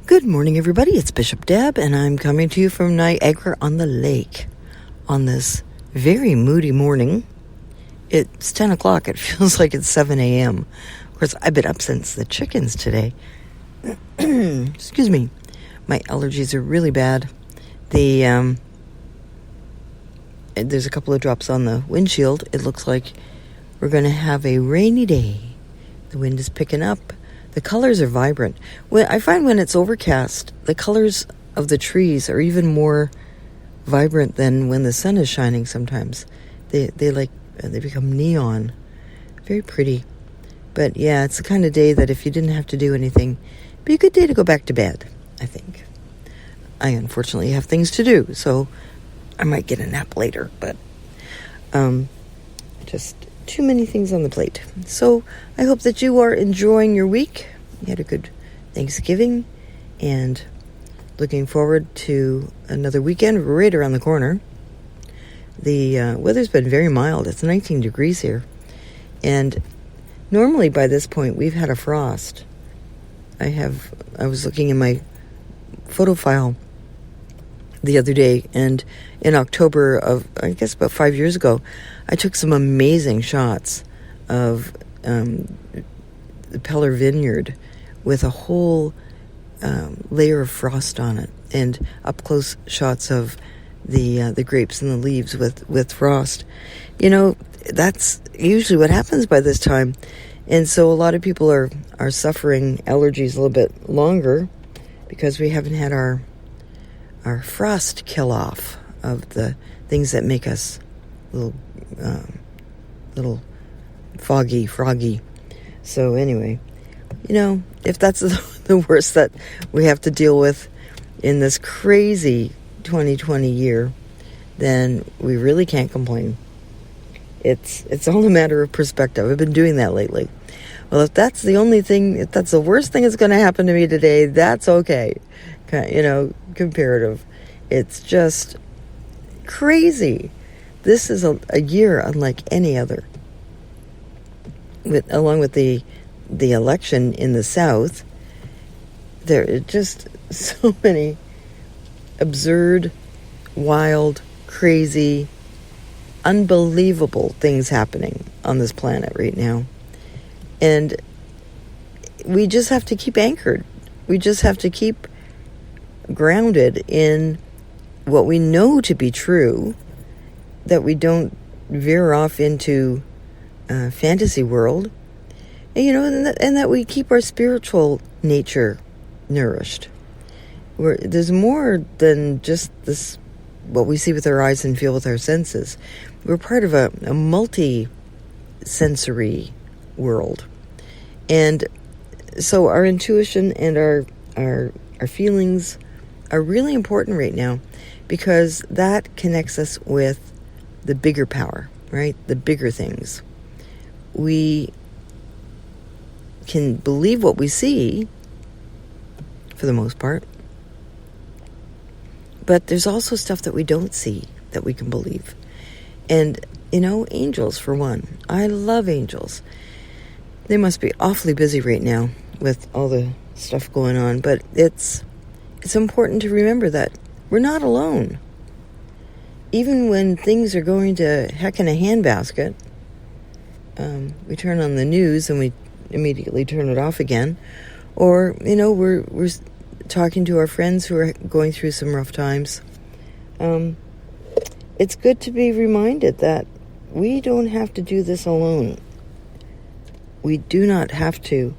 Good morning, everybody. It's Bishop Deb, and I'm coming to you from Niagara-on-the-Lake on this very moody morning. It's 10 o'clock. It feels like it's 7 a.m. Of course, I've been up since the chickens today. Excuse me. My allergies are really bad. There's a couple of drops on the windshield. It looks like we're going to have a rainy day. The wind is picking up. The colors are vibrant. I find when it's overcast, the colors of the trees are even more vibrant than when the sun is shining sometimes. They become neon. Very pretty. But yeah, it's the kind of day that if you didn't have to do anything, it'd be a good day to go back to bed, I think. I unfortunately have things to do, so I might get a nap later, but just too many things on the plate. So I hope that you are enjoying your week. You had a good Thanksgiving and looking forward to another weekend right around the corner. The weather's been very mild. It's 19 degrees here. And normally by this point we've had a frost. I was looking in my photo file the other day, and in October of, I guess about 5 years ago, I took some amazing shots of the Peller Vineyard with a whole layer of frost on it, and up close shots of the grapes and the leaves with frost. You know, that's usually what happens by this time, and so a lot of people are suffering allergies a little bit longer because we haven't had our frost kill off of the things that make us little froggy. So anyway, you know, if that's the worst that we have to deal with in this crazy 2020 year, then we really can't complain. It's all a matter of perspective. I've been doing that lately. Well, if that's the worst thing that's going to happen to me today, that's okay. You know, comparative. It's just crazy. This is a year unlike any other. Along with the election in the South, there are just so many absurd, wild, crazy, unbelievable things happening on this planet right now. And we just have to keep anchored. We just have to keep grounded in what we know to be true, that we don't veer off into a fantasy world, and, you know, and that we keep our spiritual nature nourished. There's more than just this, what we see with our eyes and feel with our senses. We're part of a multi-sensory world, and so our intuition and our feelings are really important right now, because that connects us with the bigger power, right? The bigger things. We can believe what we see, for the most part, but there's also stuff that we don't see that we can believe. And, you know, angels, for one. I love angels. They must be awfully busy right now with all the stuff going on, but it's important to remember that we're not alone. Even when things are going to heck in a handbasket, we turn on the news and we immediately turn it off again. Or, you know, we're talking to our friends who are going through some rough times. It's good to be reminded that we don't have to do this alone. We do not have to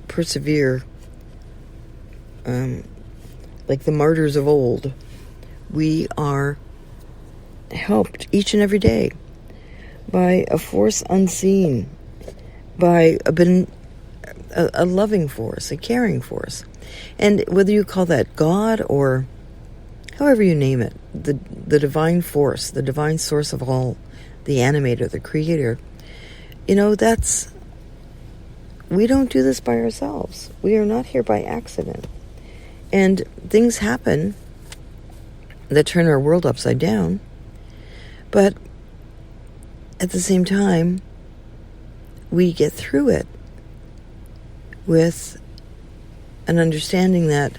persevere like the martyrs of old. We are helped each and every day by a force unseen, by a loving force, a caring force. And whether you call that God or however you name it, the divine force, the divine source of all, the animator, the creator, you know, we don't do this by ourselves. We are not here by accident. And things happen that turn our world upside down. But at the same time, we get through it with an understanding that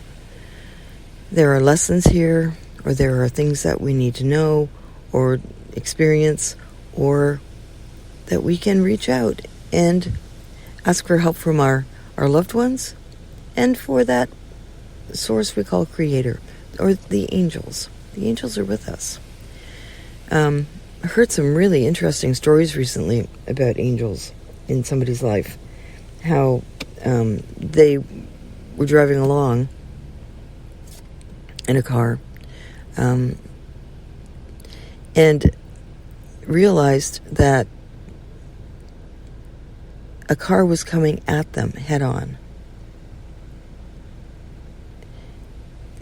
there are lessons here, or there are things that we need to know or experience, or that we can reach out and ask for help from our loved ones, and for that source we call Creator, or the angels. The angels are with us. I heard some really interesting stories recently about angels in somebody's life. How they were driving along in a car and realized that a car was coming at them head on.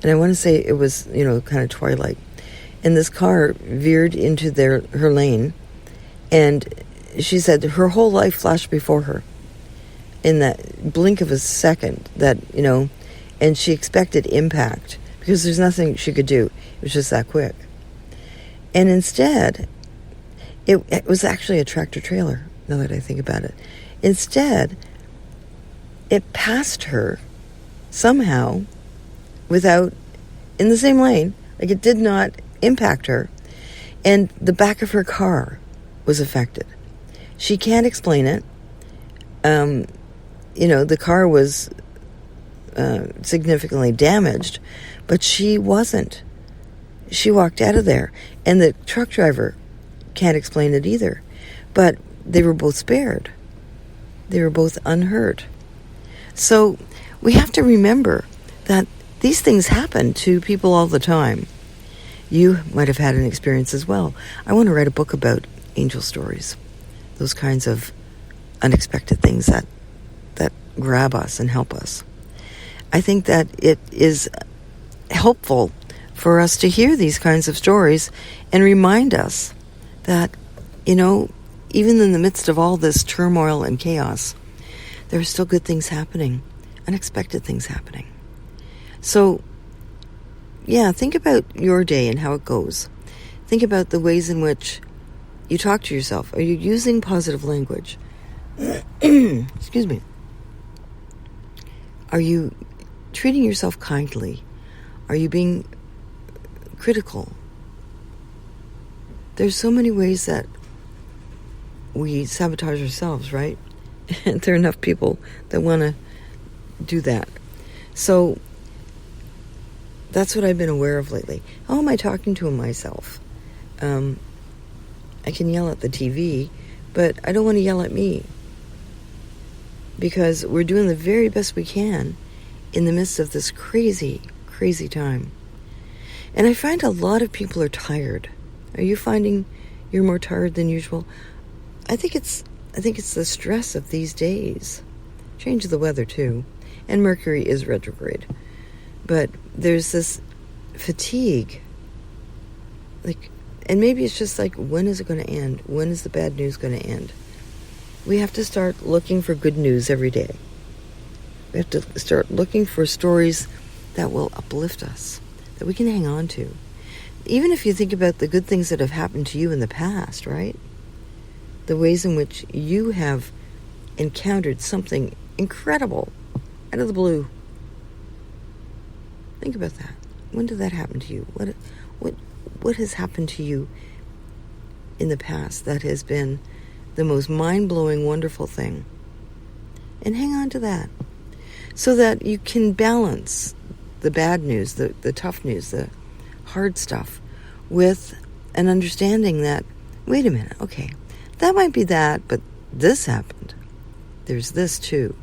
And I want to say it was, kind of twilight. And this car veered into her lane, and she said her whole life flashed before her in that blink of a second, and she expected impact because there's nothing she could do. It was just that quick. And instead, it was actually a tractor trailer, now that I think about it. Instead, it passed her somehow in the same lane, like it did not impact her, and the back of her car was affected. She can't explain it. The car was significantly damaged, but she wasn't. She walked out of there, and the truck driver can't explain it either. But they were both spared. They were both unhurt. So we have to remember that these things happen to people all the time. You might have had an experience as well. I want to write a book about angel stories, those kinds of unexpected things that grab us and help us. I think that it is helpful for us to hear these kinds of stories and remind us that, even in the midst of all this turmoil and chaos, there are still good things happening, unexpected things happening. So, think about your day and how it goes. Think about the ways in which you talk to yourself. Are you using positive language? Excuse me. Are you treating yourself kindly? Are you being critical? There's so many ways that we sabotage ourselves, right? And there are enough people that want to do that. So that's what I've been aware of lately. How am I talking to myself? I can yell at the TV, but I don't want to yell at me, because we're doing the very best we can in the midst of this crazy, crazy time. And I find a lot of people are tired. Are you finding you're more tired than usual? I think it's the stress of these days. Change of the weather too. And Mercury is retrograde. But there's this fatigue. And maybe it's just like, when is it going to end? When is the bad news going to end? We have to start looking for good news every day. We have to start looking for stories that will uplift us, that we can hang on to. Even if you think about the good things that have happened to you in the past, right? The ways in which you have encountered something incredible out of the blue. Think about that. When did that happen to you? What has happened to you in the past that has been the most mind-blowing, wonderful thing? And hang on to that, so that you can balance the bad news, the tough news, the hard stuff, with an understanding that, wait a minute, okay, that might be that, but this happened. There's this too.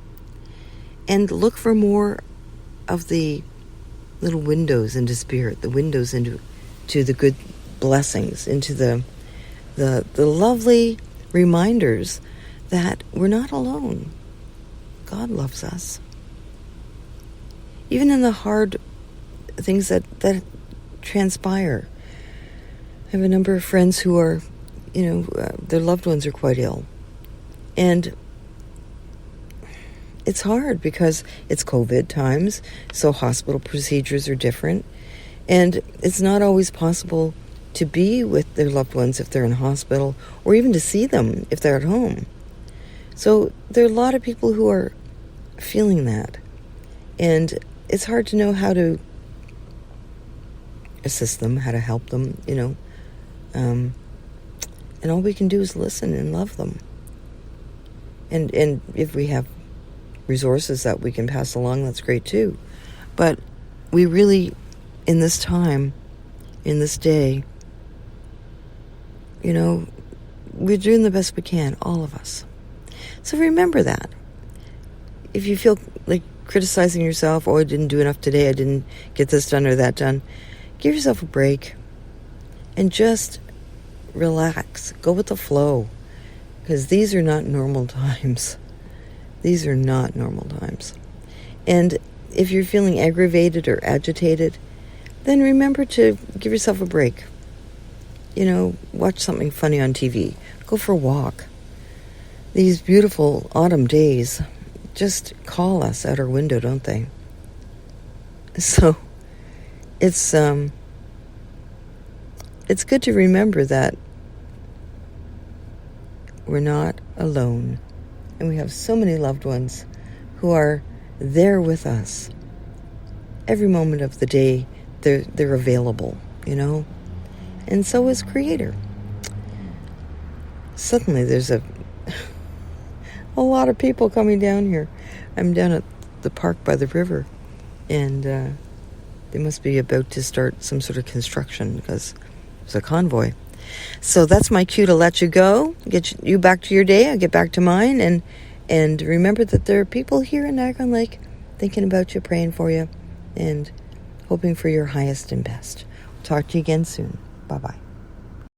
And look for more of the little windows into spirit, the windows into the good blessings, into the lovely reminders that we're not alone. God loves us. Even in the hard things that transpire. I have a number of friends who are, their loved ones are quite ill. And it's hard because it's COVID times, so hospital procedures are different. And it's not always possible to be with their loved ones if they're in hospital, or even to see them if they're at home. So there are a lot of people who are feeling that. And it's hard to know how to assist them, how to help them, and all we can do is listen and love them. And if we have resources that we can pass along, that's great too. But we really, in this time, in this day, we're doing the best we can, all of us. So remember that. If you feel like criticizing yourself, I didn't do enough today, I didn't get this done or that done, give yourself a break and just relax. Go with the flow, because these are not normal times. These are not normal times. And if you're feeling aggravated or agitated, then remember to give yourself a break. Watch something funny on TV. Go for a walk. These beautiful autumn days just call us out our window, don't they? So it's good to remember that we're not alone, and we have so many loved ones who are there with us every moment of the day. They're available, and so is Creator. Suddenly there's a lot of people coming down here. I'm down at the park by the river, and they must be about to start some sort of construction because there's a convoy. So that's my cue to let you go, get you back to your day. I get back to mine, and remember that there are people here in Niagara Lake thinking about you, praying for you, and hoping for your highest and best. Talk to you again soon. Bye-bye.